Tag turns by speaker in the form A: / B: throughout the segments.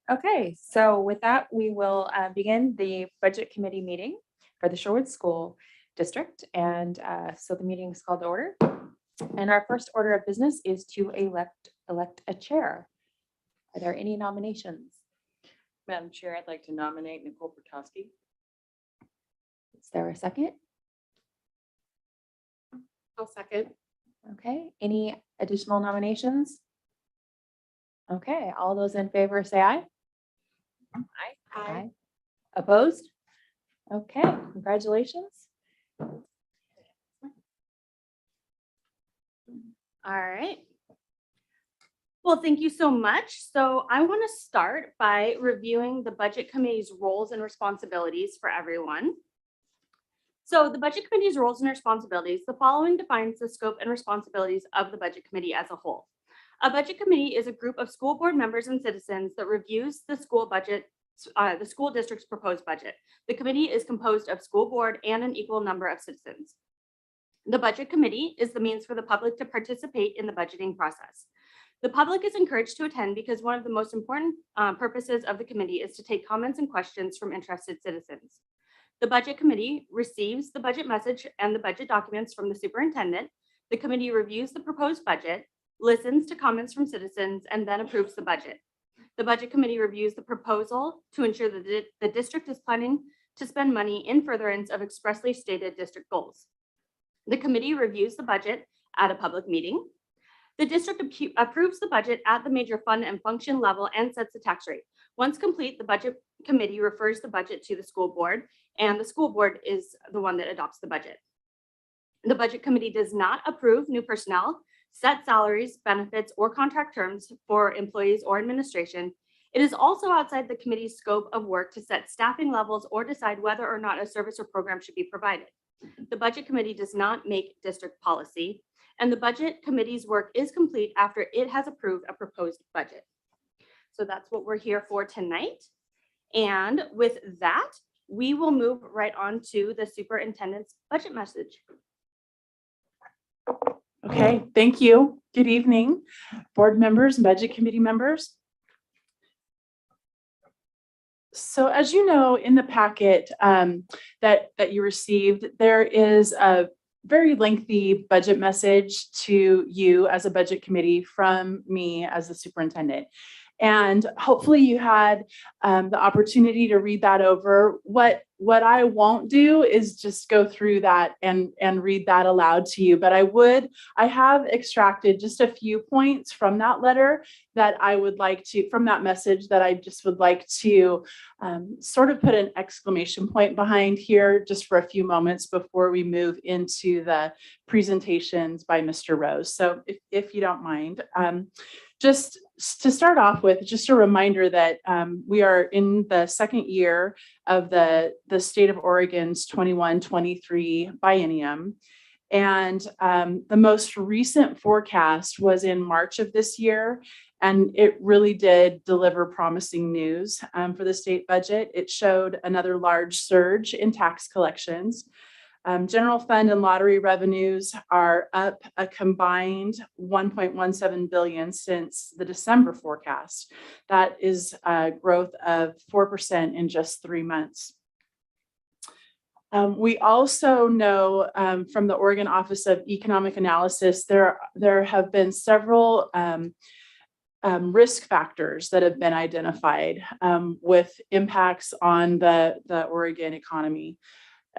A: Okay, so with that, we will begin the budget committee meeting for the Sherwood School District. And so the meeting is called to order. And our first order of business is to elect a chair. Are there any nominations?
B: Madam Chair, I'd like to nominate Nicole Pertosky.
A: Is there a second?
B: I'll second.
A: Okay, any additional nominations? Okay, all those in favor say aye. Aye. Opposed? Okay, congratulations.
C: All right. Well, thank you so much. So I want to start by reviewing the Budget Committee's roles and responsibilities for everyone. So the Budget Committee's roles and responsibilities, the following defines the scope and responsibilities of the Budget Committee as a whole. A Budget Committee is a group of school board members and citizens that reviews the school budget, the school district's proposed budget. The committee is composed of school board and an equal number of citizens. The Budget Committee is the means for the public to participate in the budgeting process. The public is encouraged to attend because one of the most important purposes of the committee is to take comments and questions from interested citizens. The Budget Committee receives the budget message and the budget documents from the superintendent. The committee reviews the proposed budget, listens to comments from citizens, and then approves the budget. The Budget Committee reviews the proposal to ensure that the district is planning to spend money in furtherance of expressly stated district goals. The committee reviews the budget at a public meeting. The district approves the budget at the major fund and function level and sets the tax rate. Once complete, the Budget Committee refers the budget to the school board, and the school board is the one that adopts the budget. The Budget Committee does not approve new personnel, set salaries, benefits, or contract terms for employees or administration. It is also outside the committee's scope of work to set staffing levels or decide whether or not a service or program should be provided. The Budget Committee does not make district policy, and the Budget Committee's work is complete after it has approved a proposed budget. So that's what we're here for tonight. And with that, we will move right on to the superintendent's budget message.
D: Okay, thank you. Good evening, board members and budget committee members. So as you know, in the packet that you received, there is a very lengthy budget message to you as a budget committee from me as the superintendent. And hopefully you had the opportunity to read that over. What I won't do is just go through that and read that aloud to you, but I have extracted just a few points from that letter that I would like to, from that message that I just would like to sort of put an exclamation point behind here just for a few moments before we move into the presentations by Mr. Rose. So if you don't mind, just to start off with, just a reminder that we are in the second year of the state of Oregon's 21-23 biennium. And the most recent forecast was in March of this year. And it really did deliver promising news for the state budget. It showed another large surge in tax collections. General fund and lottery revenues are up a combined $1.17 billion since the December forecast. That is a growth of 4% in just 3 months. We also know from the Oregon Office of Economic Analysis, there have been several risk factors that have been identified with impacts on the Oregon economy.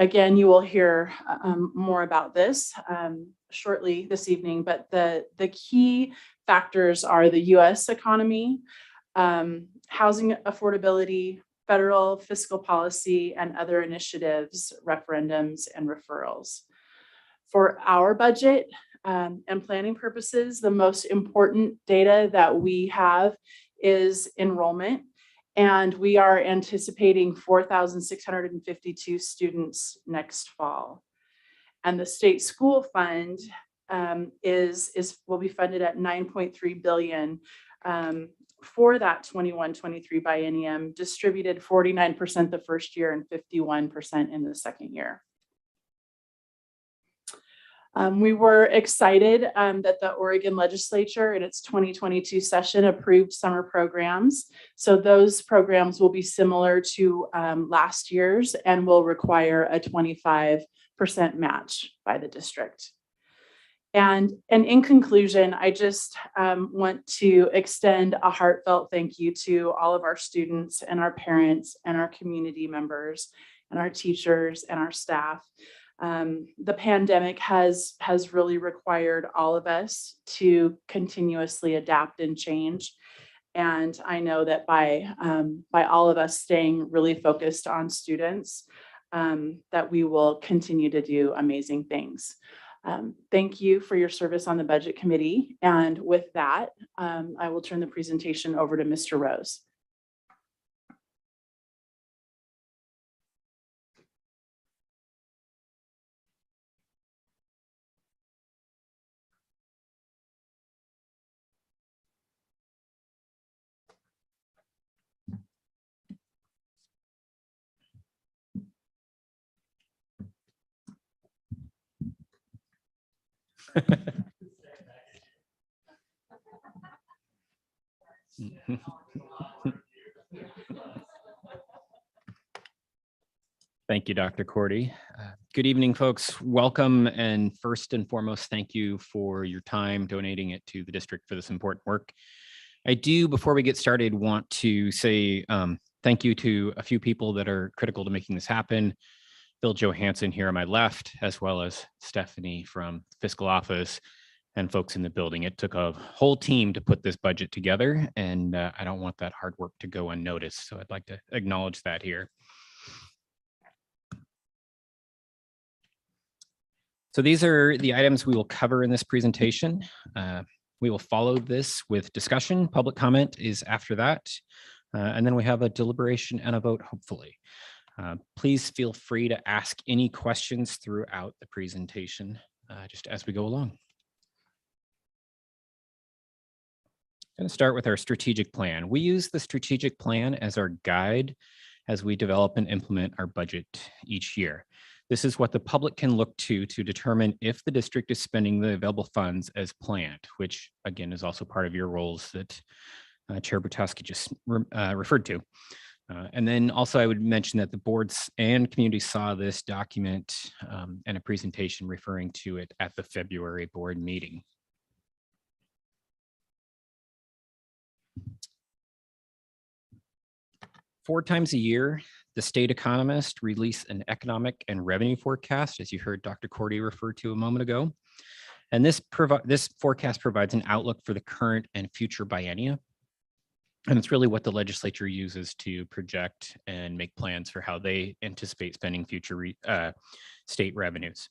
D: Again, you will hear more about this shortly this evening, but the key factors are the U.S. economy, housing affordability, federal fiscal policy, and other initiatives, referendums, and referrals. For our budget and planning purposes, the most important data that we have is enrollment. And we are anticipating 4,652 students next fall. And the state school fund will be funded at $9.3 billion for that 21-23 biennium, distributed 49% the first year and 51% in the second year. We were excited that the Oregon legislature in its 2022 session approved summer programs. So those programs will be similar to last year's and will require a 25% match by the district. And in conclusion, I just want to extend a heartfelt thank you to all of our students and our parents and our community members and our teachers and our staff. The pandemic has really required all of us to continuously adapt and change. And I know that by all of us staying really focused on students, that we will continue to do amazing things. Thank you for your service on the Budget Committee. And with that, I will turn the presentation over to Mr. Rose.
E: Thank you, Dr. Cordy. Good evening, folks. Welcome. And first and foremost, thank you for your time donating it to the district for this important work. I do, before we get started, want to say thank you to a few people that are critical to making this happen. Bill Johansson here on my left, as well as Stephanie from fiscal office and folks in the building. It took a whole team to put this budget together, and I don't want that hard work to go unnoticed. So I'd like to acknowledge that here. So these are the items we will cover in this presentation. We will follow this with discussion. Public comment is after that. And then we have a deliberation and a vote, hopefully. Please feel free to ask any questions throughout the presentation, just as we go along. I'm going to start with our strategic plan. We use the strategic plan as our guide as we develop and implement our budget each year. This is what the public can look to determine if the district is spending the available funds as planned, which again is also part of your roles that Chair Bertowski just referred to. And then also I would mention that the boards and community saw this document and a presentation referring to it at the February board meeting. Four times a year, the state economists release an economic and revenue forecast, as you heard Dr. Cordy refer to a moment ago. And this forecast provides an outlook for the current and future biennia. And it's really what the legislature uses to project and make plans for how they anticipate spending future state revenues.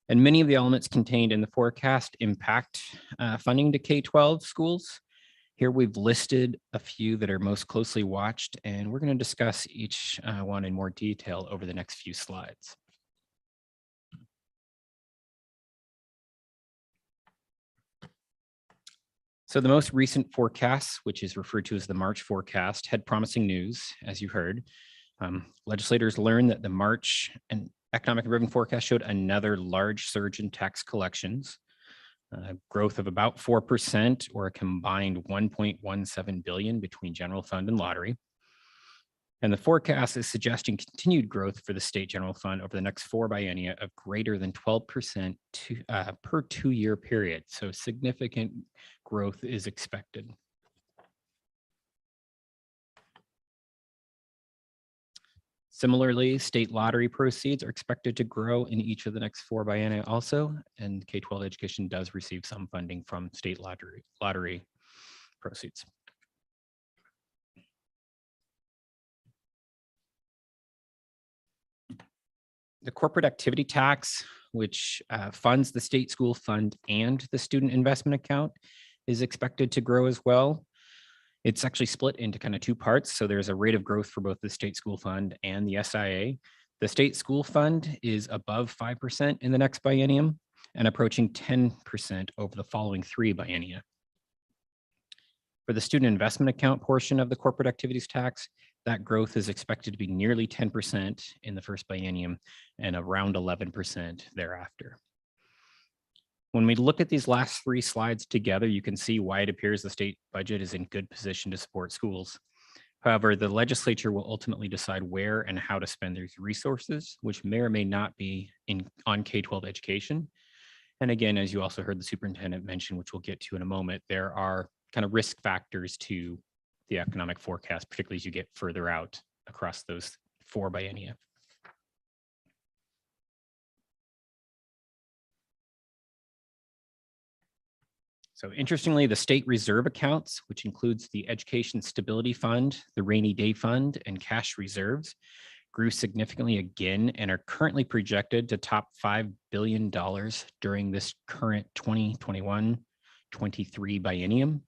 E: And many of the elements contained in the forecast impact funding to K-12 schools. Here we've listed a few that are most closely watched, and we're going to discuss each one in more detail over the next few slides. So the most recent forecast, which is referred to as the March forecast, had promising news, as you heard. Legislators learned that the March and economic and revenue forecast showed another large surge in tax collections. Growth of about 4% or a combined 1.17 billion between general fund and lottery. And the forecast is suggesting continued growth for the state general fund over the next four biennia of greater than 12% per 2-year period. So significant growth is expected. Similarly, state lottery proceeds are expected to grow in each of the next four biennia also, and K-12 education does receive some funding from state lottery proceeds. The corporate activity tax, which funds the state school fund and the student investment account, is expected to grow as well. It's actually split into kind of two parts. So there's a rate of growth for both the state school fund and the SIA. The state school fund is above 5% in the next biennium and approaching 10% over the following three biennia. For the student investment account portion of the corporate activities tax, that growth is expected to be nearly 10% in the first biennium and around 11% thereafter. When we look at these last three slides together, you can see why it appears the state budget is in good position to support schools. However, the legislature will ultimately decide where and how to spend these resources, which may or may not be on K-12 education. And again, as you also heard the superintendent mention, which we'll get to in a moment, there are kind of risk factors to the economic forecast, particularly as you get further out across those 4 biennia. So interestingly, the state reserve accounts, which includes the Education Stability Fund, the Rainy Day Fund, and cash reserves, grew significantly again and are currently projected to top $5 billion during this current 2021-23 biennium.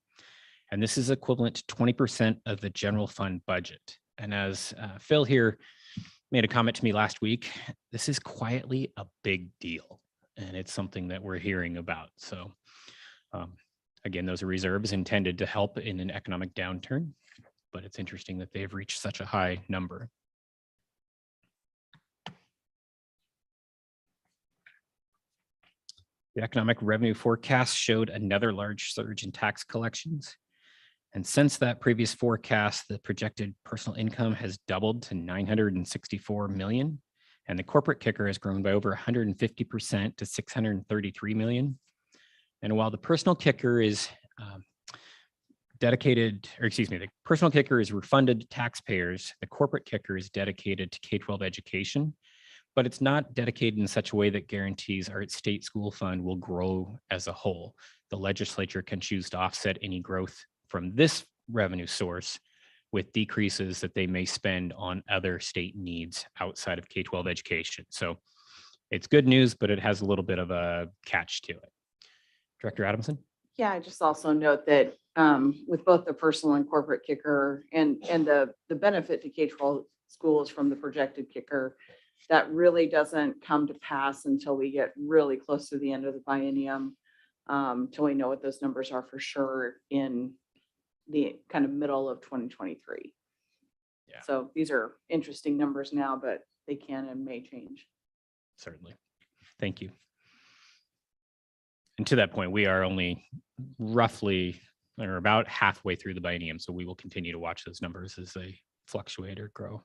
E: And this is equivalent to 20% of the general fund budget. And as Phil here made a comment to me last week, this is quietly a big deal. And it's something that we're hearing about. So again, those are reserves intended to help in an economic downturn, but it's interesting that they've reached such a high number. The economic revenue forecast showed another large surge in tax collections. And since that previous forecast, the projected personal income has doubled to 964 million. And the corporate kicker has grown by over 150% to 633 million. And while the personal kicker is the personal kicker is refunded to taxpayers, the corporate kicker is dedicated to K-12 education, but it's not dedicated in such a way that guarantees our state school fund will grow as a whole. The legislature can choose to offset any growth from this revenue source with decreases that they may spend on other state needs outside of K-12 education. So it's good news, but it has a little bit of a catch to it. Director Adamson?
B: Yeah, I just also note that with both the personal and corporate kicker and the benefit to K-12 schools from the projected kicker, that really doesn't come to pass until we get really close to the end of the biennium, till we know what those numbers are for sure in the kind of middle of 2023.
E: Yeah.
B: So these are interesting numbers now, but they can and may change.
E: Certainly. Thank you. And to that point, we are only roughly or about halfway through the biennium, so we will continue to watch those numbers as they fluctuate or grow.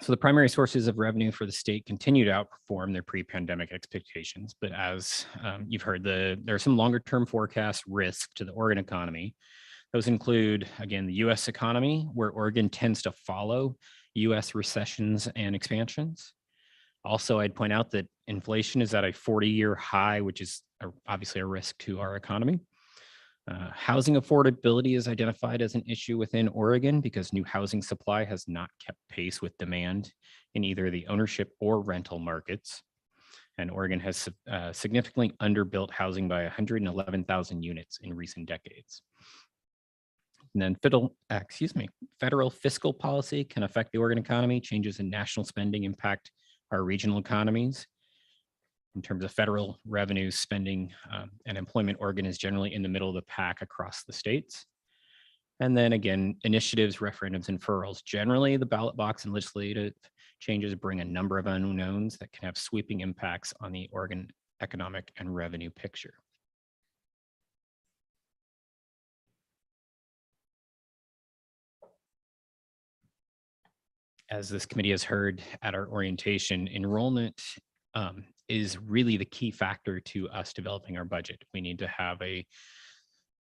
E: So the primary sources of revenue for the state continue to outperform their pre-pandemic expectations. But as you've heard, there are some longer-term forecast risks to the Oregon economy. Those include, again, the U.S. economy, where Oregon tends to follow U.S. recessions and expansions. Also, I'd point out that inflation is at a 40-year high, which is obviously a risk to our economy. Housing affordability is identified as an issue within Oregon because new housing supply has not kept pace with demand in either the ownership or rental markets. And Oregon has significantly underbuilt housing by 111,000 units in recent decades. And then federal fiscal policy can affect the Oregon economy. Changes in national spending impact our regional economies. In terms of federal revenue, spending, and employment, Oregon is generally in the middle of the pack across the states. And then again, initiatives, referendums, and referrals. Generally, the ballot box and legislative changes bring a number of unknowns that can have sweeping impacts on the Oregon economic and revenue picture. As this committee has heard at our orientation, enrollment is really the key factor to us developing our budget. We need to have a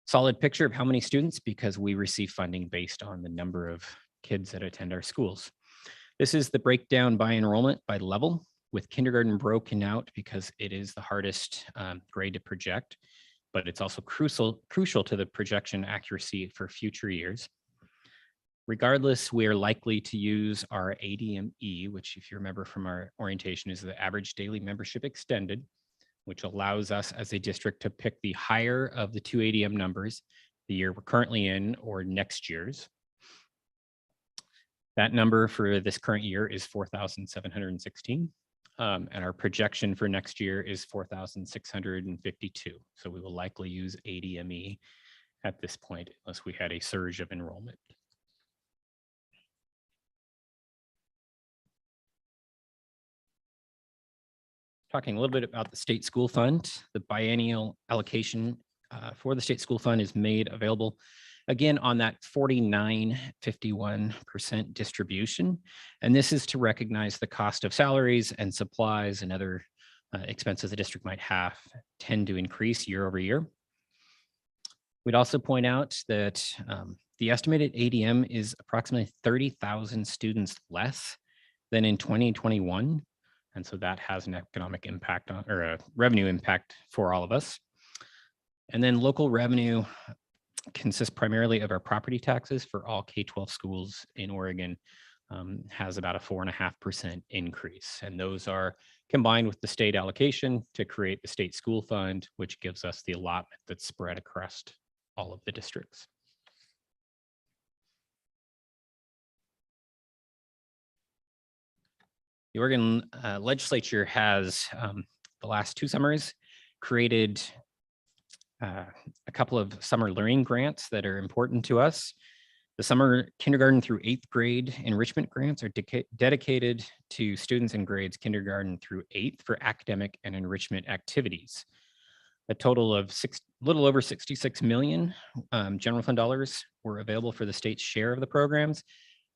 E: solid picture of how many students because we receive funding based on the number of kids that attend our schools. This is the breakdown by enrollment by level, with kindergarten broken out because it is the hardest grade to project, but it's also crucial to the projection accuracy for future years. Regardless, we are likely to use our ADME, which if you remember from our orientation is the average daily membership extended, which allows us as a district to pick the higher of the two ADM numbers, the year we're currently in or next year's. That number for this current year is 4,716. And our projection for next year is 4,652. So we will likely use ADME at this point, unless we had a surge of enrollment. Talking a little bit about the state school fund, the biennial allocation for the state school fund is made available again on that 49.51% distribution. And this is to recognize the cost of salaries and supplies and other expenses the district might have tend to increase year over year. We'd also point out that the estimated ADM is approximately 30,000 students less than in 2021. And so that has an economic impact on, or a revenue impact for all of us. And then local revenue consists primarily of our property taxes for all K-12 schools in Oregon, has about a 4.5% increase. And those are combined with the state allocation to create the state school fund, which gives us the allotment that's spread across all of the districts. The Oregon legislature has, the last 2 summers, created a couple of summer learning grants that are important to us. The summer kindergarten through 8th grade enrichment grants are dedicated to students in grades kindergarten through 8th for academic and enrichment activities. A total of little over 66 million general fund dollars were available for the state's share of the programs,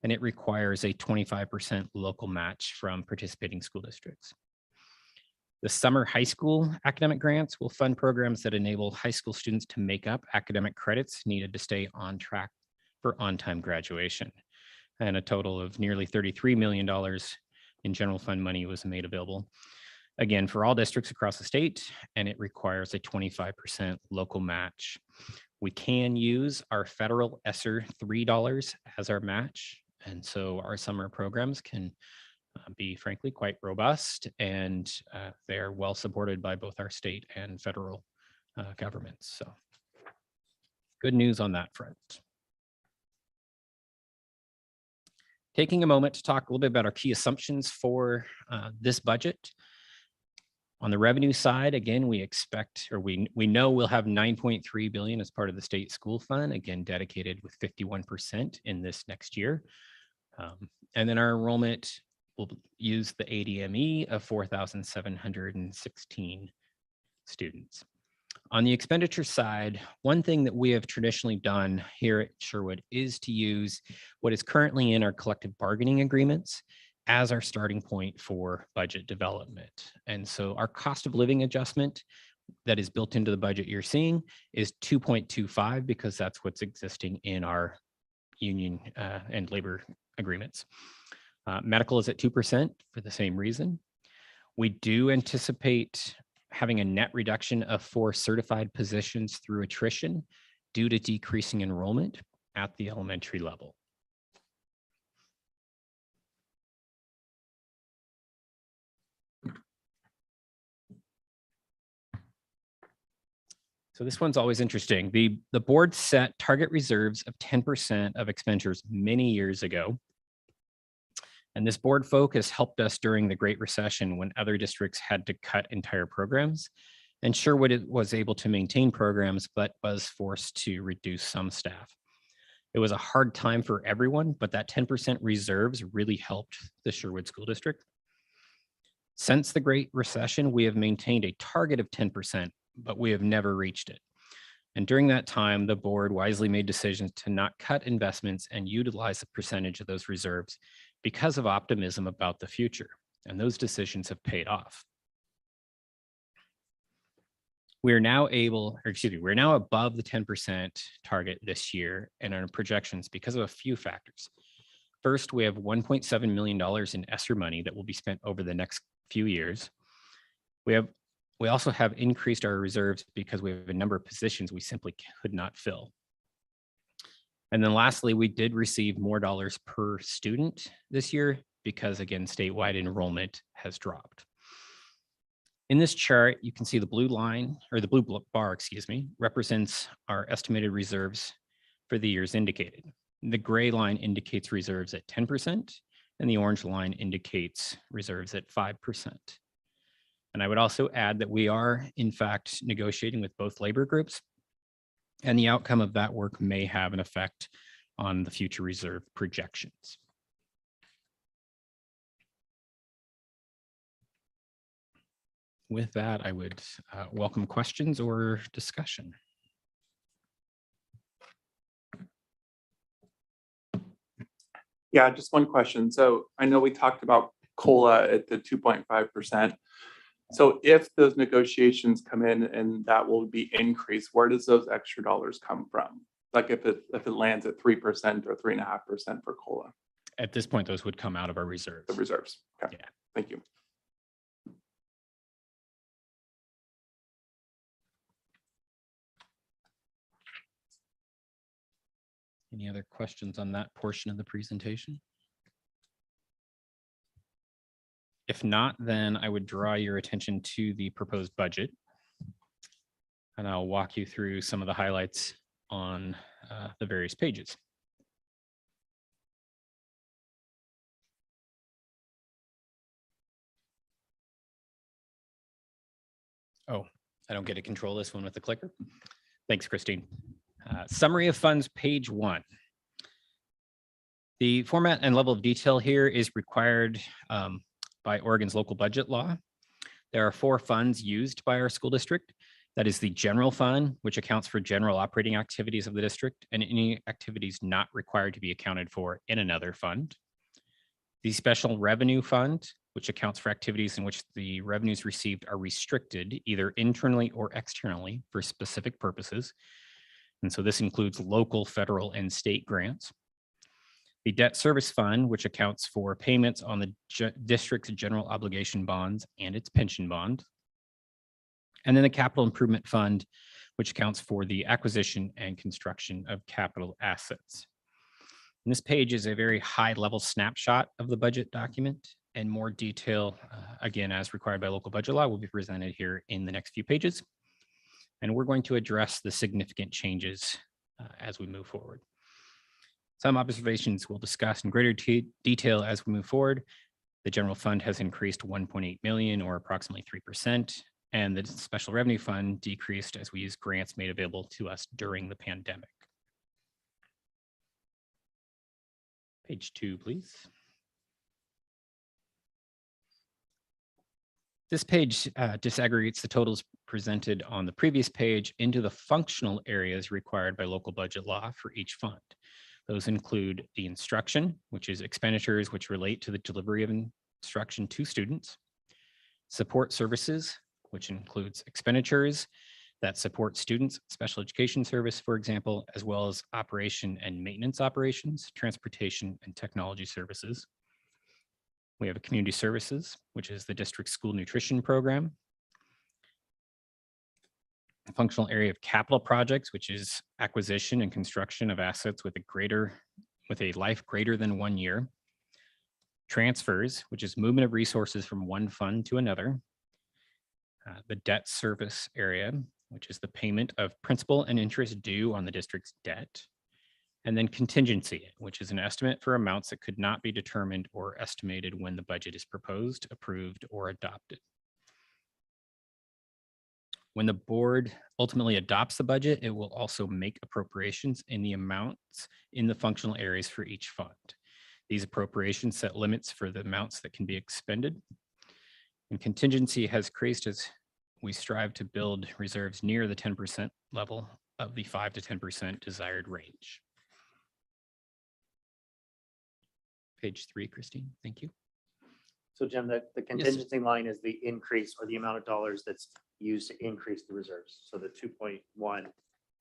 E: and it requires a 25% local match from participating school districts. The summer high school academic grants will fund programs that enable high school students to make up academic credits needed to stay on track for on-time graduation. And a total of nearly $33 million in general fund money was made available, again, for all districts across the state, and it requires a 25% local match. We can use our federal ESSER $3 as our match. And so our summer programs can be frankly quite robust, and they are well supported by both our state and federal governments. So good news on that front. Taking a moment to talk a little bit about our key assumptions for this budget. On the revenue side, again, we expect, or we know we'll have 9.3 billion as part of the state school fund, again, dedicated with 51% in this next year. And then our enrollment will use the ADME of 4,716 students. On the expenditure side, one thing that we have traditionally done here at Sherwood is to use what is currently in our collective bargaining agreements as our starting point for budget development. And so our cost of living adjustment that is built into the budget you're seeing is 2.25, because that's what's existing in our union and labor agreements. Medical is at 2% for the same reason. We do anticipate having a net reduction of 4 certified positions through attrition due to decreasing enrollment at the elementary level. So this one's always interesting. The board set target reserves of 10% of expenditures many years ago. And this board focus helped us during the Great Recession when other districts had to cut entire programs. And Sherwood was able to maintain programs, but was forced to reduce some staff. It was a hard time for everyone, but that 10% reserves really helped the Sherwood School District. Since the Great Recession, we have maintained a target of 10%, but we have never reached it. And during that time, the board wisely made decisions to not cut investments and utilize a percentage of those reserves because of optimism about the future. And those decisions have paid off. We're now above the 10% target this year in our projections because of a few factors. First, we have $1.7 million in ESSER money that will be spent over the next few years. We also have increased our reserves because we have a number of positions we simply could not fill. And then lastly, we did receive more dollars per student this year because, again, statewide enrollment has dropped. In this chart, you can see the blue line, or the blue bar, excuse me, represents our estimated reserves for the years indicated. The gray line indicates reserves at 10%, and the orange line indicates reserves at 5%. And I would also add that we are, in fact, negotiating with both labor groups And the outcome of that work may have an effect on the future reserve projections. With that, I would welcome questions or discussion.
F: Yeah, just one question. So I know we talked about COLA at the 2.5%. So if those negotiations come in and that will be increased, where does those extra dollars come from? Like if it lands at 3% or 3.5% for COLA,
E: At this point, those would come out of our reserves.
F: the reserves. Okay,
E: Yeah.
F: thank you.
E: Any other questions on that portion of the presentation? If not, then I would draw your attention to the proposed budget. And I'll walk you through some of the highlights on the various pages. Oh, I don't get to control this one with the clicker. Thanks, Christine. Summary of funds, page 1. The format and level of detail here is required by Oregon's local budget law. There are 4 funds used by our school district. That is the general fund, which accounts for general operating activities of the district and any activities not required to be accounted for in another fund. The special revenue fund, which accounts for activities in which the revenues received are restricted either internally or externally for specific purposes. And so this includes local, federal, and state grants. The debt service fund, which accounts for payments on the district's general obligation bonds and its pension bond. And then the capital improvement fund, which accounts for the acquisition and construction of capital assets. And this page is a very high level snapshot of the budget document, and more detail, again, as required by local budget law, will be presented here in the next few pages. And we're going to address the significant changes as we move forward. Some observations we'll discuss in greater detail as we move forward. The general fund has increased 1.8 million or approximately 3%, and the special revenue fund decreased as we use grants made available to us during the pandemic. Page 2, please. This page disaggregates the totals presented on the previous page into the functional areas required by local budget law for each fund. Those include the instruction, which is expenditures which relate to the delivery of instruction to students, support services, which includes expenditures that support students, special education service, for example, as well as operation and maintenance operations, transportation and technology services. We have a community services, which is the district school nutrition program. A functional area of capital projects, which is acquisition and construction of assets with a life greater than 1 year. Transfers, which is movement of resources from one fund to another. The debt service area, which is the payment of principal and interest due on the district's debt. And then contingency, which is an estimate for amounts that could not be determined or estimated when the budget is proposed, approved, or adopted. When the board ultimately adopts the budget, it will also make appropriations in the amounts in the functional areas for each fund. These appropriations set limits for the amounts that can be expended. And contingency has increased as we strive to build reserves near the 10% level of the 5 to 10% desired range. Page 3, Christine, thank you.
G: So Jim, the contingency line is the increase or the amount of dollars that's used to increase the reserves. So the 2.1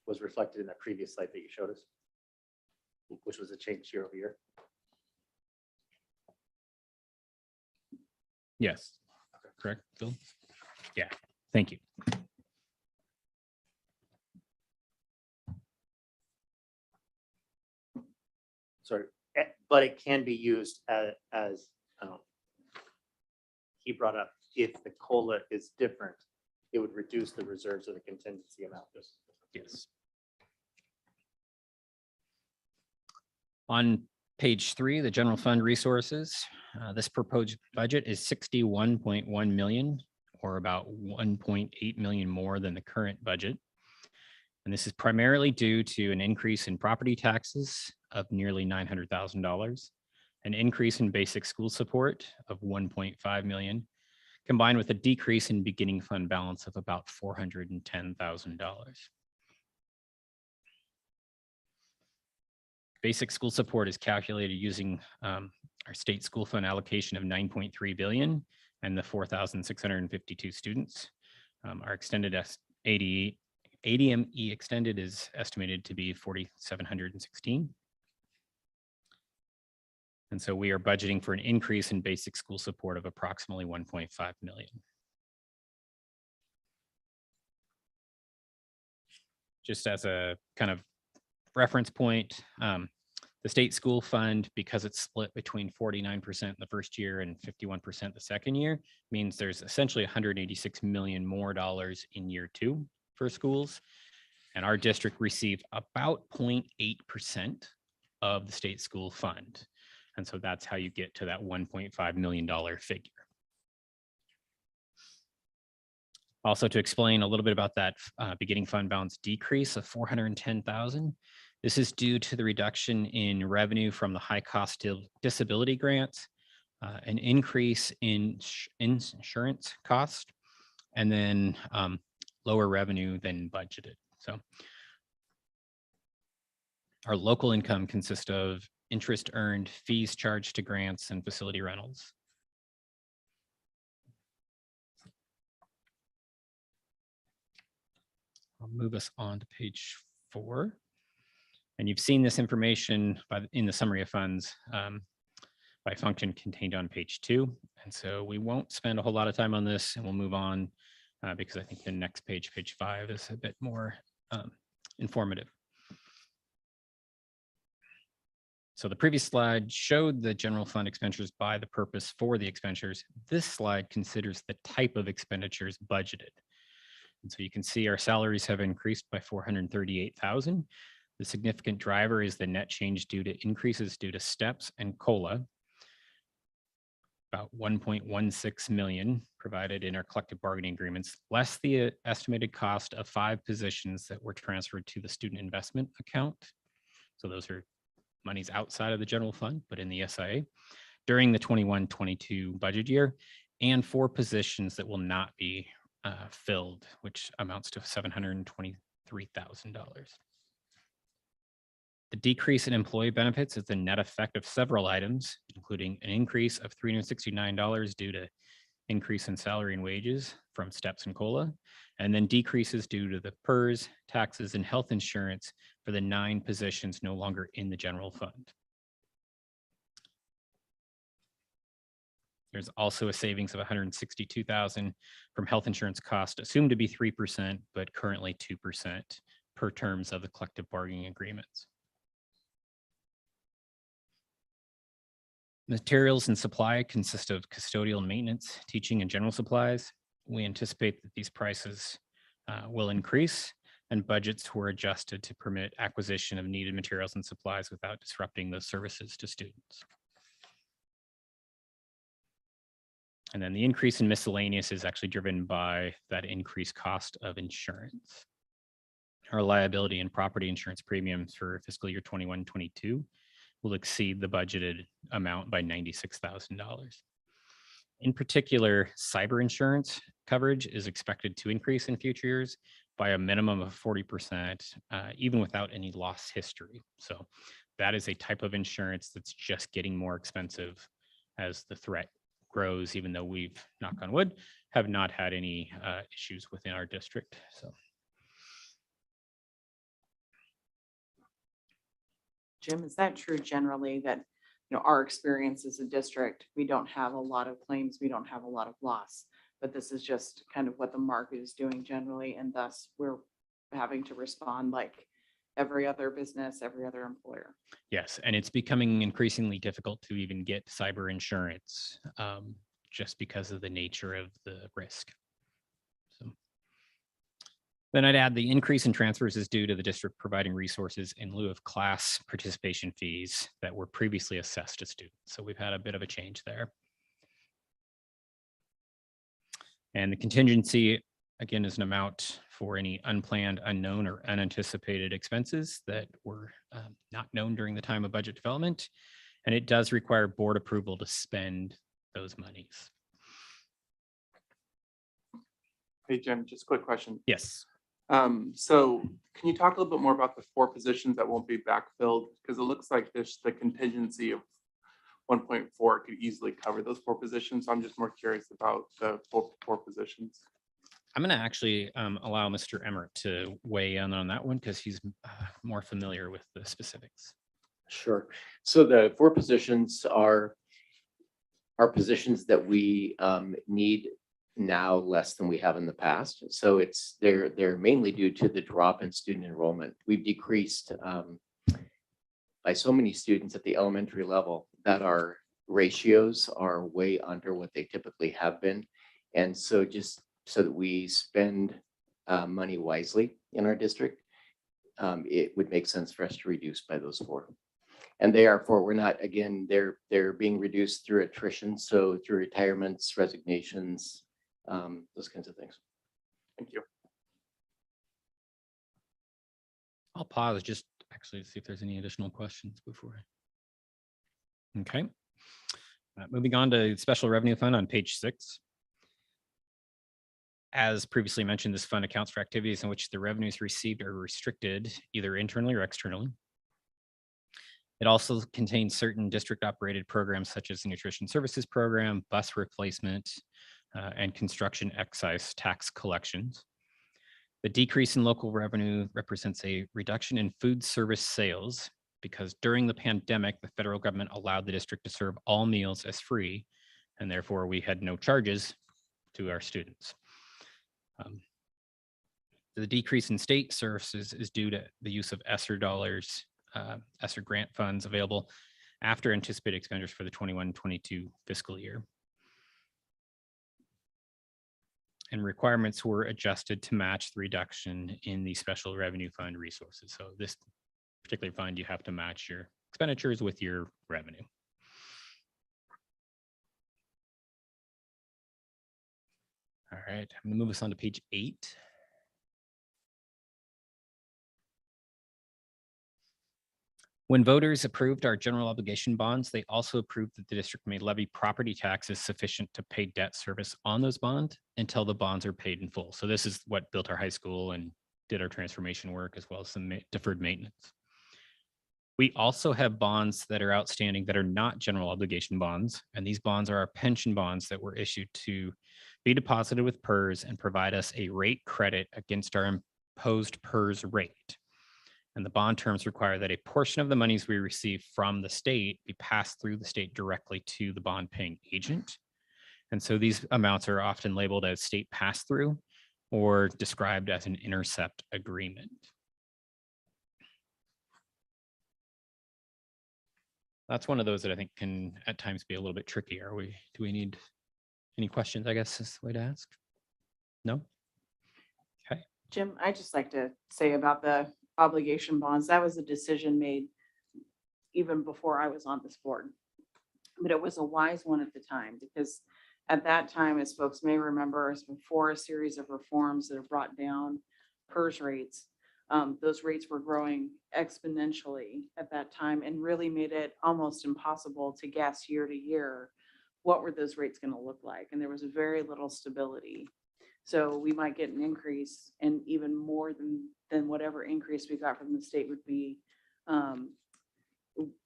G: was reflected in that previous slide that you showed us, which was a change year over year.
E: Yes, correct, Phil? Yeah, thank you.
G: Sorry, but it can be used as he brought up, if the COLA is different, it would reduce the reserves of the contingency amount.
E: Yes. On page 3, the general fund resources, this proposed budget is 61.1 million, or about 1.8 million more than the current budget. And this is primarily due to an increase in property taxes of nearly $900,000, an increase in basic school support of $1.5 million, combined with a decrease in beginning fund balance of about $410,000. Basic school support is calculated using our state school fund allocation of 9.3 billion and the 4,652 students. Our extended ADME extended is estimated to be 4,716. And so we are budgeting for an increase in basic school support of approximately 1.5 million. Just as a kind of reference point, the state school fund, because it's split between 49% in the first year and 51% the second year, means there's essentially 186 million more dollars in year 2 for schools. And our district received about 0.8% of the state school fund. And so that's how you get to that $1.5 million figure. Also, to explain a little bit about that beginning fund balance decrease of 410,000, this is due to the reduction in revenue from the high cost disability grants, an increase in insurance cost, and then lower revenue than budgeted. So our local income consists of interest earned, fees charged to grants, and facility rentals. I'll move us on to page 4. And you've seen this information in the summary of funds by function contained on page 2. And so we won't spend a whole lot of time on this, and we'll move on because I think the next page, page 5, is a bit more informative. So the previous slide showed the general fund expenditures by the purpose for the expenditures. This slide considers the type of expenditures budgeted. And so you can see our salaries have increased by 438,000. The significant driver is the net change due to increases due to steps and COLA, about 1.16 million provided in our collective bargaining agreements, less the estimated cost of 5 positions that were transferred to the student investment account. So those are monies outside of the general fund, but in the SIA during the 21-22 budget year, and 4 positions that will not be filled, which amounts to $723,000. The decrease in employee benefits is the net effect of several items, including an increase of $369 due to increase in salary and wages from steps and COLA, and then decreases due to the PERS, taxes, and health insurance for the 9 positions no longer in the general fund. There's also a savings of $162,000 from health insurance cost, assumed to be 3%, but currently 2% per terms of the collective bargaining agreements. Materials and supply consist of custodial and maintenance, teaching, and general supplies. We anticipate that these prices will increase, and budgets were adjusted to permit acquisition of needed materials and supplies without disrupting those services to students. And then the increase in miscellaneous is actually driven by that increased cost of insurance. Our liability and property insurance premiums for fiscal year 21-22 will exceed the budgeted amount by $96,000. In particular, cyber insurance coverage is expected to increase in future years by a minimum of 40%, even without any loss history. So that is a type of insurance that's just getting more expensive as the threat grows, even though we've, knock on wood, have not had any issues within our district. So.
B: Jim, is that true generally that, our experience as a district, we don't have a lot of claims, we don't have a lot of loss, but this is just kind of what the market is doing generally, and thus we're having to respond like every other business, every other employer?
E: Yes, and it's becoming increasingly difficult to even get cyber insurance just because of the nature of the risk. So then I'd add the increase in transfers is due to the district providing resources in lieu of class participation fees that were previously assessed to students. So we've had a bit of a change there. And the contingency again, is an amount for any unplanned, unknown, or unanticipated expenses that were not known during the time of budget development. And it does require board approval to spend those monies.
F: Hey, Jim, just a quick question.
E: Yes.
F: So can you talk a little bit more about the 4 positions that won't be backfilled? Because it looks like there's the contingency of 1.4 could easily cover those 4 positions. So I'm just more curious about the four positions.
E: I'm going to actually allow Mr. Emmert to weigh in on that one because he's more familiar with the specifics.
H: Sure. So the 4 positions are positions that we need now less than we have in the past. So they're mainly due to the drop in student enrollment. We've decreased by so many students at the elementary level that our ratios are way under what they typically have been. And so just so that we spend money wisely in our district, it would make sense for us to reduce by those 4. And therefore, we're not, again, they're being reduced through attrition. So through retirements, resignations, those kinds of things.
F: Thank you.
E: I'll pause just actually to see if there's any additional questions before. Okay. Moving on to special revenue fund on page 6. As previously mentioned, this fund accounts for activities in which the revenues received are restricted either internally or externally. It also contains certain district operated programs such as the nutrition services program, bus replacement, and construction excise tax collections. The decrease in local revenue represents a reduction in food service sales because during the pandemic, the federal government allowed the district to serve all meals as free, and therefore we had no charges to our students. The decrease in state services is due to the use of ESSER dollars, ESSER grant funds available after anticipated expenditures for the 21-22 fiscal year. And requirements were adjusted to match the reduction in the special revenue fund resources. So this particular fund, you have to match your expenditures with your revenue. All right, I'm gonna move us on to page 8. When voters approved our general obligation bonds, they also approved that the district may levy property taxes sufficient to pay debt service on those bonds until the bonds are paid in full. So this is what built our high school and did our transformation work as well as some deferred maintenance. We also have bonds that are outstanding that are not general obligation bonds. And these bonds are our pension bonds that were issued to be deposited with PERS and provide us a rate credit against our imposed PERS rate. And the bond terms require that a portion of the monies we receive from the state be passed through the state directly to the bond paying agent. And so these amounts are often labeled as state pass-through or described as an intercept agreement. That's one of those that I think can at times be a little bit tricky. Do we need any questions, I guess is the way to ask? No? Okay.
B: Jim, I'd just like to say about the obligation bonds, that was a decision made even before I was on this board. But it was a wise one at the time because at that time, as folks may remember, as before a series of reforms that have brought down PERS rates, those rates were growing exponentially at that time and really made it almost impossible to guess year to year what were those rates going to look like. And there was very little stability. So we might get an increase and even more than whatever increase we got from the state would be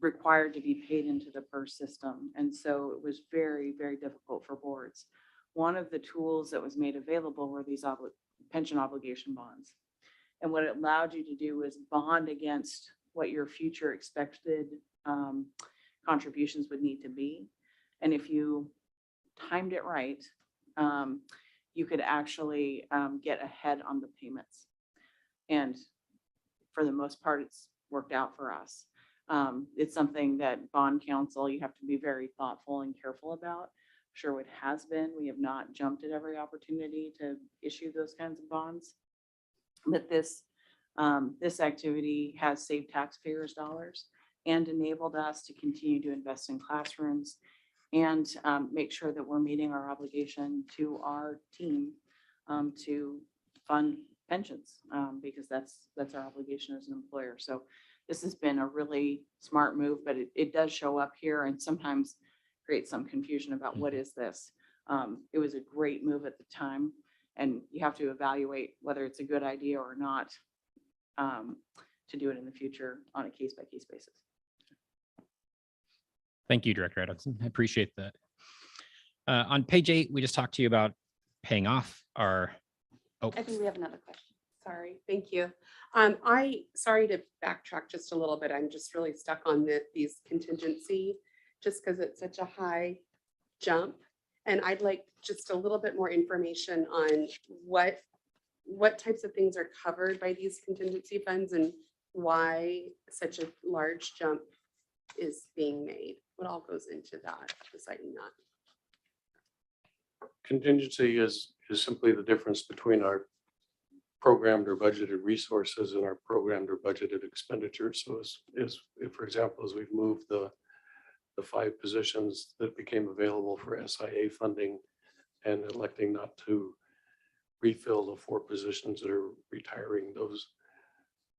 B: required to be paid into the PERS system. And so it was very, very difficult for boards. One of the tools that was made available were these pension obligation bonds. And what it allowed you to do was bond against what your future expected contributions would need to be. And if you timed it right, you could actually get ahead on the payments. And for the most part, it's worked out for us. It's something that bond counsel, you have to be very thoughtful and careful about. Sure, it has been. We have not jumped at every opportunity to issue those kinds of bonds. But this activity has saved taxpayers dollars and enabled us to continue to invest in classrooms and make sure that we're meeting our obligation to our team to fund pensions, because that's our obligation as an employer. So this has been a really smart move, but it does show up here and sometimes creates some confusion about what is this. It was a great move at the time, and you have to evaluate whether it's a good idea or not, to do it in the future on a case-by-case basis.
E: Thank you, Director Edison. I appreciate that. On page 8, we just talked to you about paying off our,
I: I think we have another question. Sorry, thank you. Sorry to backtrack just a little bit. I'm just really stuck on these contingency, just because it's such a high jump. And I'd like just a little bit more information on what types of things are covered by these contingency funds and why such a large jump is being made. What all goes into that, deciding that?
J: Contingency is simply the difference between our programmed or budgeted resources and our programmed or budgeted expenditures. So if, for example, as we've moved the 5 positions that became available for SIA funding and electing not to refill the 4 positions that are retiring, those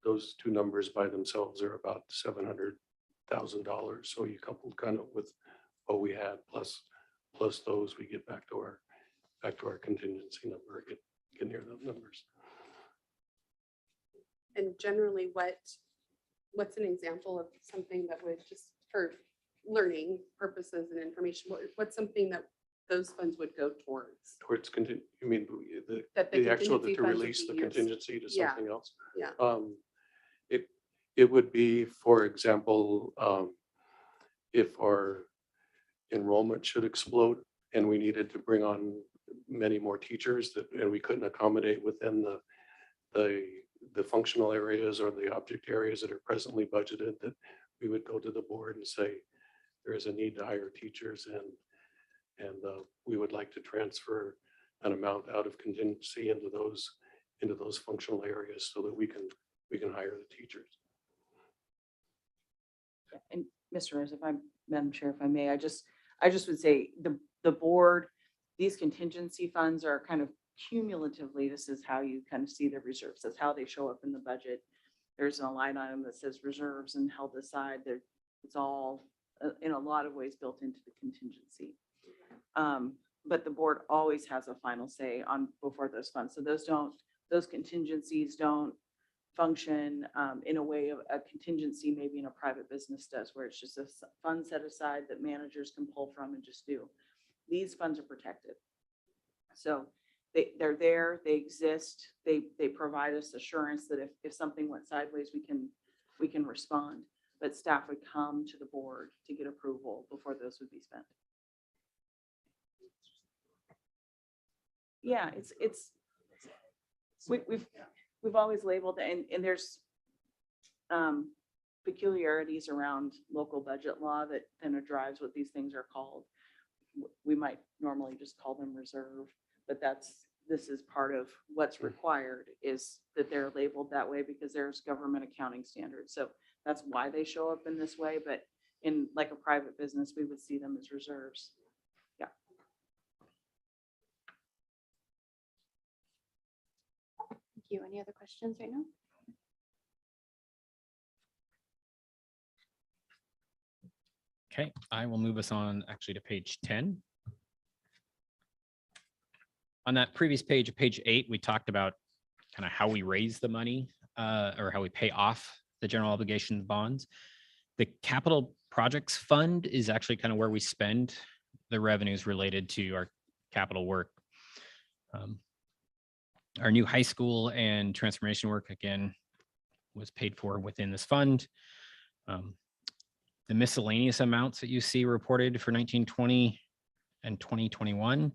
J: 2 numbers by themselves are about $700,000. So you coupled kind of with what we had plus those, we get back to our contingency number, get near those numbers.
I: And generally, what's an example of something that would, just for learning purposes and information, what's something that those funds would go towards?
J: Towards you mean
I: That
J: the actual,
I: contingency
J: to
I: funds would
J: release the
I: be used.
J: contingency to
I: Yeah.
J: something else?
I: Yeah.
J: It would be, for example, if our enrollment should explode and we needed to bring on many more teachers and we couldn't accommodate within the functional areas or the object areas that are presently budgeted, that we would go to the board and say, there is a need to hire teachers and we would like to transfer an amount out of contingency into those functional areas so that we can hire the teachers.
B: And Mr. Rose, Madam Chair, if I may, I just would say the board, these contingency funds are kind of cumulatively, this is how you kind of see the reserves. That's how they show up in the budget. There's a line item that says reserves and held aside. It's all in a lot of ways built into the contingency. But the board always has a final say on before those funds. So those contingencies don't function in a way of a contingency maybe in a private business does, where it's just a fund set aside that managers can pull from and just do. These funds are protected. So they're there, they exist, they provide us assurance that if something went sideways, we can respond. But staff would come to the board to get approval before those would be spent. Yeah, we've always labeled, and there's peculiarities around local budget law that kind of drives what these things are called. We might normally just call them reserve, but this is part of what's required, is that they're labeled that way because there's government accounting standards. So that's why they show up in this way. But in like a private business, we would see them as reserves. Yeah.
I: Thank you. Any other questions right now?
E: okay, I will move us on actually to page 10. On that previous page, page 8, we talked about kind of how we raise the money or how we pay off the general obligation bonds. The capital projects fund is actually kind of where we spend the revenues related to our capital work. Our new high school and transformation work, again, was paid for within this fund. The miscellaneous amounts that you see reported for 1920 and 2021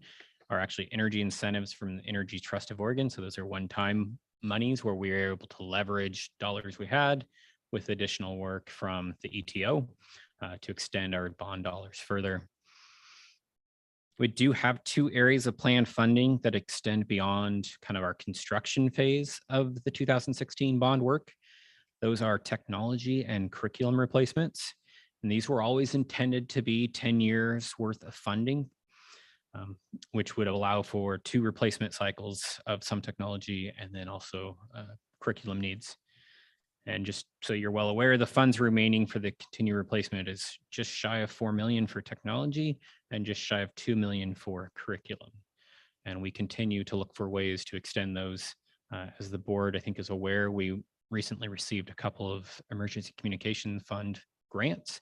E: are actually energy incentives from the Energy Trust of Oregon. So those are one-time monies where we were able to leverage dollars we had with additional work from the ETO to extend our bond dollars further. We do have 2 areas of planned funding that extend beyond kind of our construction phase of the 2016 bond work. Those are technology and curriculum replacements. And these were always intended to be 10 years worth of funding. which would allow for 2 replacement cycles of some technology and then also curriculum needs. And just so you're well aware, the funds remaining for the continued replacement is just shy of 4 million for technology and just shy of 2 million for curriculum. And we continue to look for ways to extend those. As the board, I think, is aware, we recently received a couple of emergency communication fund grants,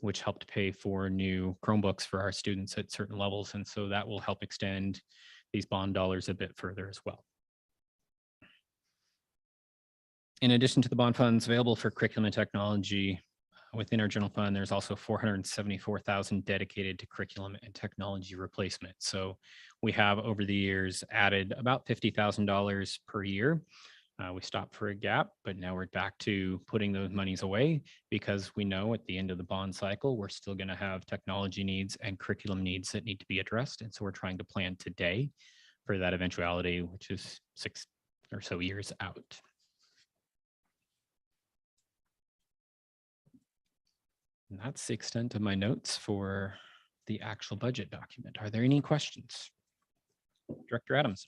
E: which helped pay for new Chromebooks for our students at certain levels. And so that will help extend these bond dollars a bit further as well. In addition to the bond funds available for curriculum and technology within our general fund, there's also 474,000 dedicated to curriculum and technology replacement. So we have over the years added about $50,000 per year. We stopped for a gap, but now we're back to putting those monies away because we know at the end of the bond cycle, we're still going to have technology needs and curriculum needs that need to be addressed. And so we're trying to plan today for that eventuality, which is 6 or so years out. And that's the extent of my notes for the actual budget document. Are there any questions? Director Adams.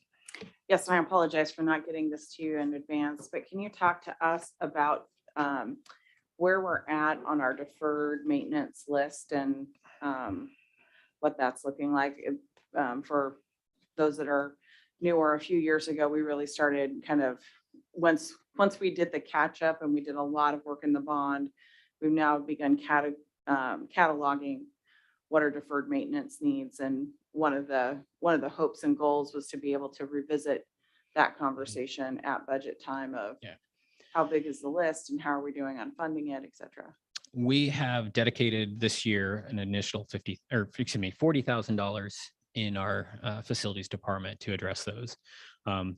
B: Yes, and I apologize for not getting this to you in advance, but can you talk to us about where we're at on our deferred maintenance list and what that's looking like? For those that are newer, a few years ago, we really started kind of, once we did the catch up and we did a lot of work in the bond, we've now begun cataloging what our deferred maintenance needs. And one of the hopes and goals was to be able to revisit that conversation at budget time of how big is the list and how are we doing on funding it, et cetera.
E: We have dedicated this year an initial $40,000 in our facilities department to address those.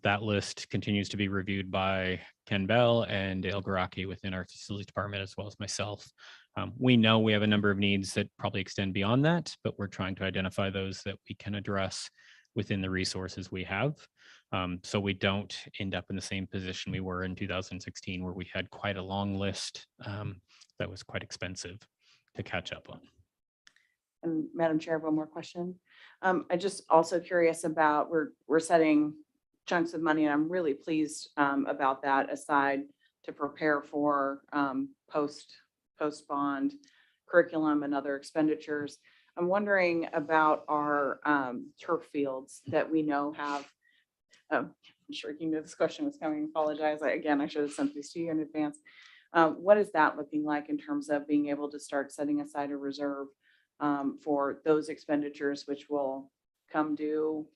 E: That list continues to be reviewed by Ken Bell and Dale Garaki within our facilities department, as well as myself. We know we have a number of needs that probably extend beyond that, but we're trying to identify those that we can address within the resources we have. So we don't end up in the same position we were in 2016, where we had quite a long list that was quite expensive to catch up on.
B: And Madam Chair, one more question. I just also curious about, we're setting chunks of money, and I'm really pleased about that, aside to prepare for post-bond curriculum and other expenditures. I'm wondering about our turf fields that we know have, I'm sure you knew this question was coming, apologize. Again, I should have sent these to you in advance. What is that looking like in terms of being able to start setting aside a reserve for those expenditures, which will come due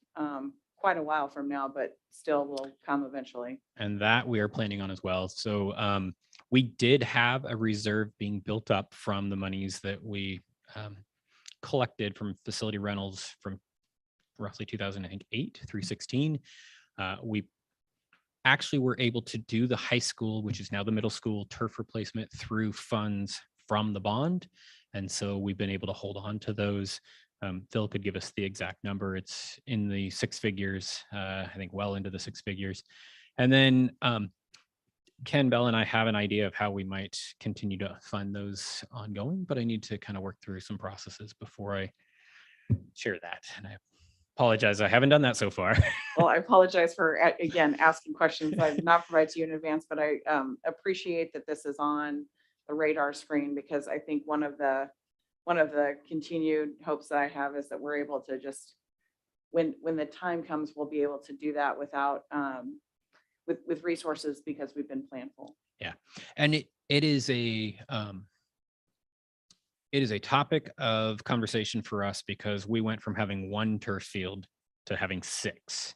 B: quite a while from now, but still will come eventually?
E: And that we are planning on as well. So we did have a reserve being built up from the monies that we collected from facility rentals from roughly 2008 through 16. We actually were able to do the high school, which is now the middle school, turf replacement through funds from the bond. And so we've been able to hold on to those. Phil could give us the exact number. It's in the 6 figures, I think well into the 6 figures. And then Ken Bell and I have an idea of how we might continue to fund those ongoing, but I need to kind of work through some processes before I share that. And I apologize, I haven't done that so far.
B: Well, I apologize for, again, asking questions I've not provided to you in advance, but I appreciate that this is on the radar screen, because I think one of the continued hopes that I have is that we're able to just, when the time comes, we'll be able to do that without with resources, because we've been planful.
E: Yeah, and it is a topic of conversation for us, because we went from having 1 turf field to having 6.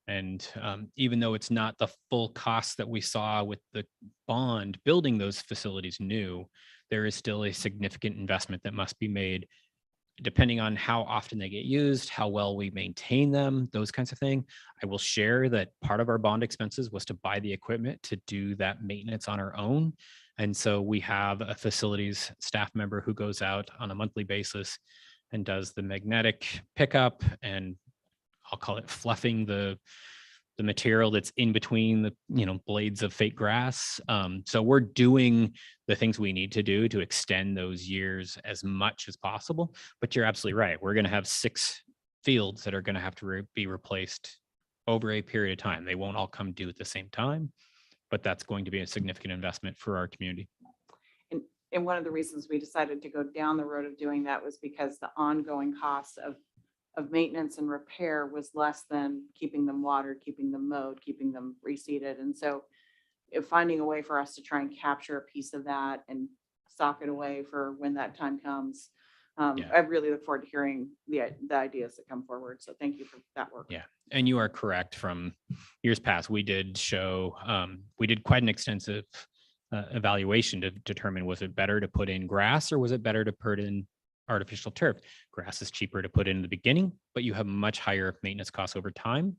E: And even though it's not the full cost that we saw with the bond building those facilities new, there is still a significant investment that must be made, depending on how often they get used, how well we maintain them, those kinds of things. I will share that part of our bond expenses was to buy the equipment to do that maintenance on our own. And so we have a facilities staff member who goes out on a monthly basis and does the magnetic pickup, and I'll call it fluffing the the material that's in between the, blades of fake grass. So we're doing the things we need to do to extend those years as much as possible. But you're absolutely right. We're going to have 6 fields that are going to have to be replaced over a period of time. They won't all come due at the same time, but that's going to be a significant investment for our community.
B: And one of the reasons we decided to go down the road of doing that was because the ongoing costs of maintenance and repair was less than keeping them watered, keeping them mowed, keeping them reseeded. And so if finding a way for us to try and capture a piece of that and stock it away for when that time comes.
E: Yeah.
B: I really look forward to hearing the ideas that come forward. So thank you for that work.
E: Yeah. And you are correct. From years past, we did quite an extensive evaluation to determine, was it better to put in grass or was it better to put in artificial turf? Grass is cheaper to put in the beginning, but you have much higher maintenance costs over time.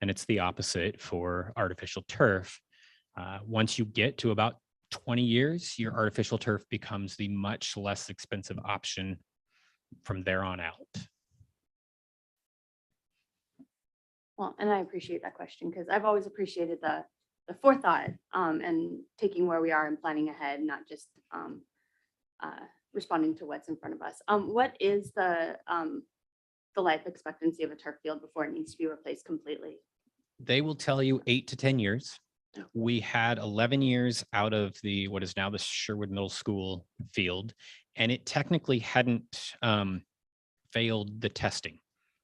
E: And it's the opposite for artificial turf. Once you get to about 20 years, your artificial turf becomes the much less expensive option from there on out.
C: Well, and I appreciate that question because I've always appreciated the forethought and taking where we are and planning ahead, not just responding to what's in front of us. What is the life expectancy of a turf field before it needs to be replaced completely?
E: They will tell you 8 to 10 years. We had 11 years out of what is now the Sherwood Middle School field, and it technically hadn't failed the testing.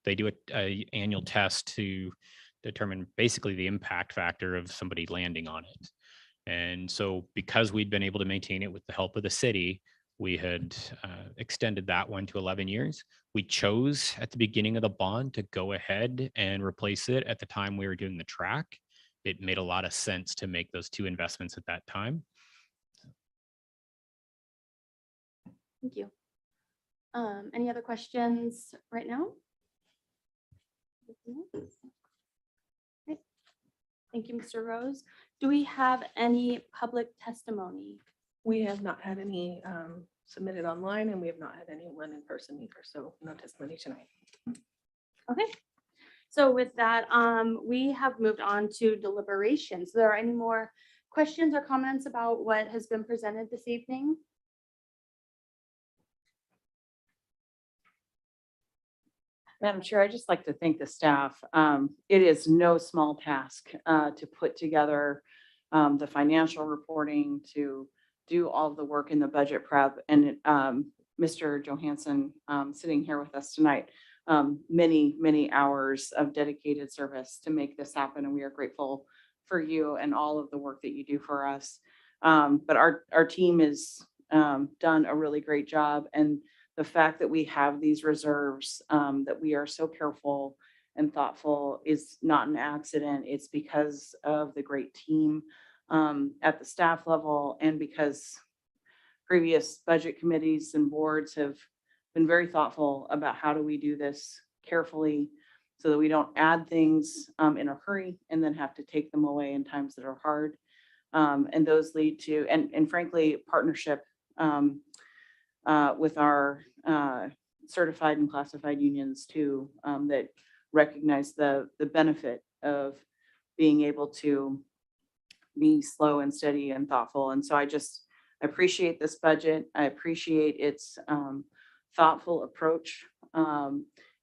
E: They do a annual test to determine basically the impact factor of somebody landing on it. And so because we'd been able to maintain it with the help of the city, we had extended that one to 11 years. We chose at the beginning of the bond to go ahead and replace it at the time we were doing the track. It made a lot of sense to make those 2 investments at that time.
C: Thank you. Any other questions right now? Great. Thank you, Mr. Rose. Do we have any public testimony?
K: We have not had any submitted online, and we have not had anyone in person either, so no testimony tonight.
C: Okay. So with that, we have moved on to deliberations. Are there any more questions or comments about what has been presented this evening?
B: Madam Chair, I'd just like to thank the staff. It is no small task to put together the financial reporting, to do all of the work in the budget prep. And Mr. Johansson sitting here with us tonight, many, many hours of dedicated service to make this happen. And we are grateful for you and all of the work that you do for us. But our team has done a really great job. And the fact that we have these reserves, that we are so careful and thoughtful is not an accident. It's because of the great team at the staff level, and because previous budget committees and boards have been very thoughtful about how do we do this carefully so that we don't add things in a hurry and then have to take them away in times that are hard. And those lead to, and frankly, partnership with our certified and classified unions too, that recognize the benefit of being able to be slow and steady and thoughtful. And so I appreciate this budget. I appreciate its thoughtful approach,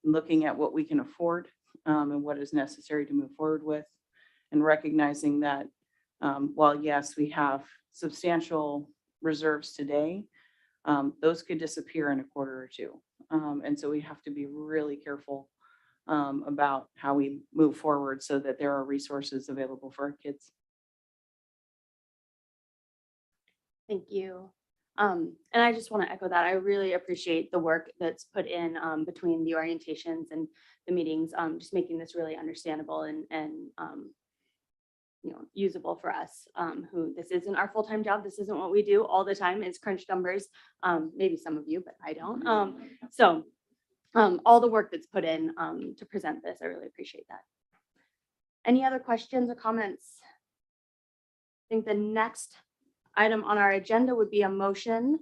B: looking at what we can afford and what is necessary to move forward with, and recognizing that while yes, we have substantial reserves today, those could disappear in a quarter or two. And so we have to be really careful about how we move forward so that there are resources available for our kids.
C: Thank you. And I just want to echo that. I really appreciate the work that's put in between the orientations and the meetings, just making this really understandable and usable for us, who this isn't our full-time job. This isn't what we do all the time, is crunch numbers. Maybe some of you, but I don't. So all the work that's put in to present this, I really appreciate that. Any other questions or comments? I think the next item on our agenda would be a motion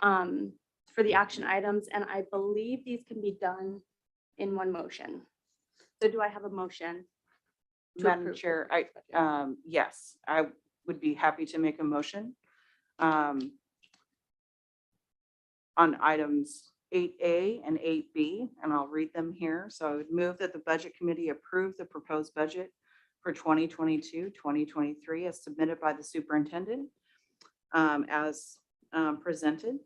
C: for the action items, and I believe these can be done in one motion. So do I have a motion? To
B: Madam
C: approve.
B: Chair, yes, I would be happy to make a motion on items 8A and 8B, and I'll read them here. So I would move that the Budget Committee approve the proposed budget for 2022-2023 as submitted by the superintendent as presented.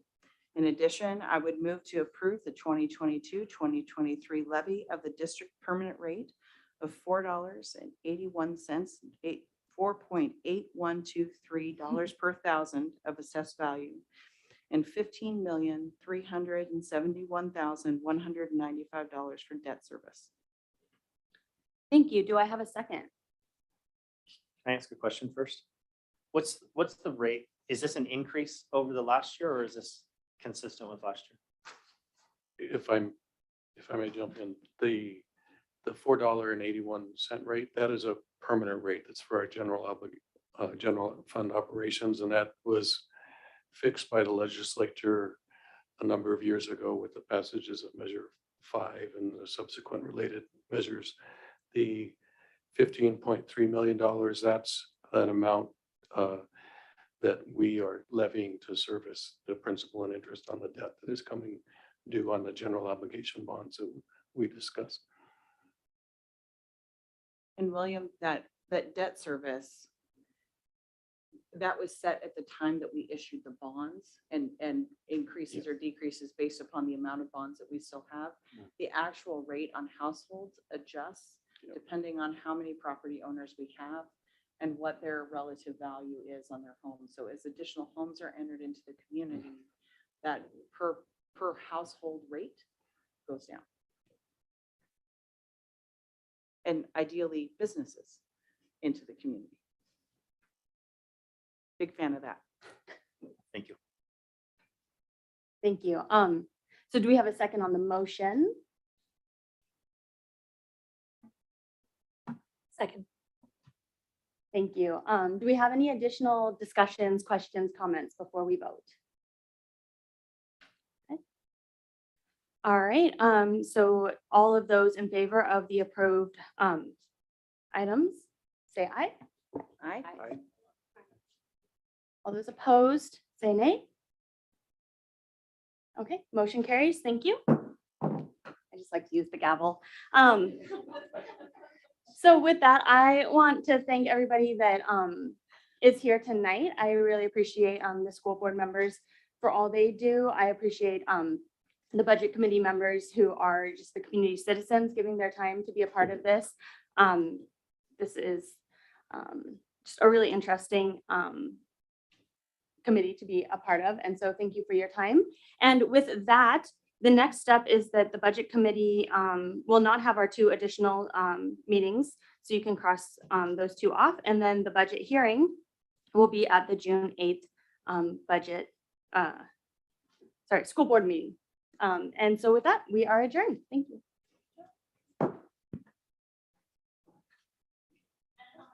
B: In addition, I would move to approve the 2022-2023 levy of the district permanent rate of $4.81, $4.8123 per thousand of assessed value, and $15,371,195 for debt service.
C: Thank you. Do I have a second?
G: Can I ask a question first? What's the rate? Is this an increase over the last year or is this consistent with last year?
J: If I may jump in, the $4.81 rate, that is a permanent rate. That's for our general fund operations, and that was fixed by the legislature a number of years ago with the passages of Measure 5 and the subsequent related measures. The $15.3 million, that's an amount that we are levying to service the principal and interest on the debt that is coming due on the general obligation bonds that we discussed.
B: And William, that debt service, that was set at the time that we issued the bonds, and increases or decreases based upon the amount of bonds that we still have. The actual rate on households adjusts depending on how many property owners we have and what their relative value is on their home. So as additional homes are entered into the community, that per household rate goes down. And ideally businesses into the community. Big fan of that.
G: Thank you.
C: Thank you. So do we have a second on the motion?
K: Second.
C: Thank you. Do we have any additional discussions, questions, comments before we vote? Okay. All right, so all of those in favor of the approved items, say aye.
B: Aye.
C: All those opposed, say nay. Okay, motion carries. Thank you. I just like to use the gavel. So with that, I want to thank everybody that is here tonight. I really appreciate the school board members for all they do. I appreciate the budget committee members who are just the community citizens giving their time to be a part of this. This is just a really interesting committee to be a part of. And so thank you for your time. And with that, the next step is that the budget committee will not have our 2 additional meetings. So you can cross those 2 off. And then the budget hearing will be at the June 8th school board meeting. And so with that, we are adjourned. Thank you.